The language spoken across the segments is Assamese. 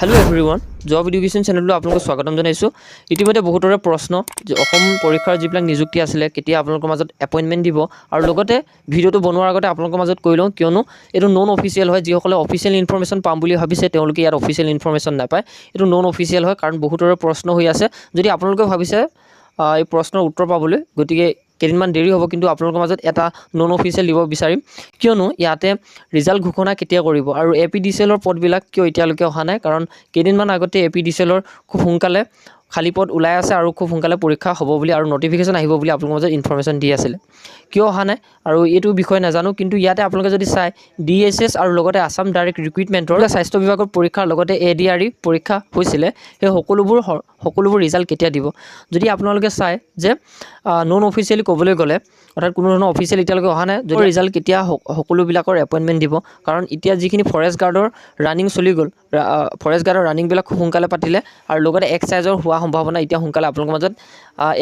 hello everyone job education channel आपलोक स्वागतम जनाइছো इतिमध्ये बहुतरे प्रश्न जे অসম পৰীক্ষাৰ যিবিলাক নিযুক্তি আছিল কেতিয়া আপোনালোকৰ মাজত এপইন্টমেন্ট দিব আৰু লগতে ভিডিওটো বনোৱাৰ আগতে আপোনালোকৰ মাজত কৈ লওঁ কিয়নো এটো নন অফিচিয়েল হয় যিসকলে অফিচিয়েল ইনফৰমেশন পাম বুলি ভাবিছে তেওঁলোকে ইয়াৰ অফিচিয়েল ইনফৰমেশন নাপায় এটো নন অফিচিয়েল হয় কাৰণ বহুতৰে প্ৰশ্ন হৈ আছে যদি আপোনালোকে ভাবিছে এই প্ৰশ্নৰ উত্তৰ পাবলৈ গতিকে কেইদিনমান দেৰি হ'ব কিন্তু আপোনালোকৰ মাজত এটা নন অফিচিয়েল দিব বিচাৰিম কিয়নো ইয়াতে ৰিজাল্ট ঘোষণা কেতিয়া কৰিব আৰু এপিডিসিএলৰ পদবিলাক কিয় এতিয়ালৈকে অহা নাই কাৰণ কেইদিনমান আগতে এপিডিসিএলৰ খুব সোনকালে খালি পদ ওলাই আছে আৰু খুব সোনকালে পৰীক্ষা হ'ব বুলি আৰু নটিফিকেশন আহিব বুলি আপোনালোকৰ মাজত ইনফৰমেশন দি আছিল কিয় অহা নাই আৰু এইটো বিষয় নাজানো কিন্তু ইয়াতে আপোনালোকে যদি চাই ডিএসএস আৰু লগতে আসাম ডাইৰেক্ট ৰিক্ৰুটমেন্টৰ স্বাস্থ্য বিভাগৰ পৰীক্ষাৰ লগতে এডিআৰই পৰীক্ষা হৈছিল সেই সকলোবোৰ ৰিজাল্ট কেতিয়া দিব যদি আপোনালোকে চাই যে নন অফিচিয়েলি ক'বলৈ গ'লে অৰ্থাৎ কোনো ধৰণৰ অফিচিয়েল এতিয়ালৈকে অহা নাই যদি ৰিজাল্ট কেতিয়া সকলোবিলাকৰ এপইন্টমেন্ট দিব কাৰণ এতিয়া যিখিনি ফৰেষ্ট গাৰ্ডৰ ৰানিং চলি গ'ল ফৰেষ্ট গাৰ্ডৰ ৰানিং বিলাক খুব সোনকালে পাতিলে আৰু লগতে এক্সাইজৰ হোৱা সম্ভাৱনা এতিয়া সোনকালে আপোনালোকৰ মাজত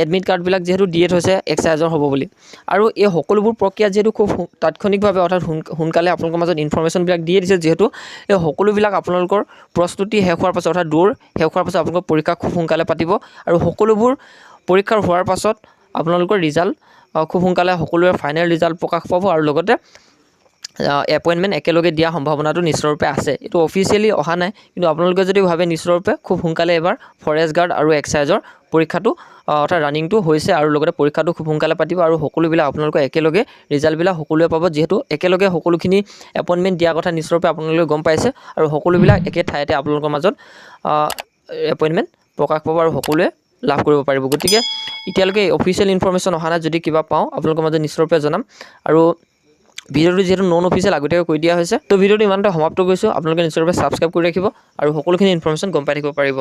এডমিট কাৰ্ড বিলাক যেহেতু ডিএট হৈছে এক্সাইজৰ হ'ব বুলি আৰু এই সকলোবোৰ প্ৰক্ৰিয়া যেহেতু খুব তাৎক্ষণিকভাৱে অৰ্থাৎ সোনকালে আপোনালোকৰ মাজত ইনফৰমেশন বিলাক দিয়ে দিছে যেহেতু এই সকলোবিলাক আপোনালোকৰ প্ৰস্তুতি শেষ হোৱাৰ পাছত অৰ্থাৎ দৌৰ শেষ হোৱাৰ পাছত আপোনালোকৰ পৰীক্ষা খুব সোনকালে পাতিব আৰু সকলোবোৰ পৰীক্ষাৰ হোৱাৰ পাছত আপোনালোকৰ ৰিজাল্ট খুব সোনকালে সকলোৰে ফাইনেল ৰিজাল্ট প্ৰকাশ পাব আৰু লগতে এপইন্টমেন্ট একেলগে দিয়া সম্ভাৱনাটো নিশ্চয়ৰূপে আছে এটো অফিচিয়েলি অহা নাই কিন্তু আপোনালোকে যদি ভাবে নিশ্চয়ৰূপে খুব সোনকালে এবাৰ ফৰেষ্ট গাৰ্ড আৰু এক্সাইজৰ পৰীক্ষাটো অৰ্থাৎ ৰানিংটো হৈছে আৰু লগতে পৰীক্ষাটো খুব সোনকালে পাতিব আৰু সকলোবিলাক আপোনালোকে একেলগে ৰিজাল্টবিলাক সকলোৱে পাব যেহেতু একেলগে সকলোখিনি এপইন্টমেন্ট দিয়া কথা নিশ্চয়ৰূপে আপোনালোকে গম পাইছে আৰু সকলোবিলাক একে ঠাইতে আপোনালোকৰ মাজত এপইন্টমেন্ট প্ৰকাশ পাব আৰু সকলোৱে লাভ কৰিব পাৰিব গতিকে এতিয়ালৈকে অফিচিয়েল ইনফৰমেশন অহা নাই যদি কিবা পাওঁ আপোনালোকৰ মাজত নিশ্চয়ৰূপে জনাম আৰু ভিডিওটো যেহেতু নন অফিচিয়েল আগতীয়াকৈ কৈ দিয়া হৈছে তো ভিডিওটো ইমানতে সমাপ্ত কৰিছোঁ আপোনালোকে নিশ্চয়ৰূপে সাবস্ক্ৰাইব কৰি ৰাখিব আৰু সকলোখিনি ইনফৰমেশন গম পাই থাকিব পাৰিব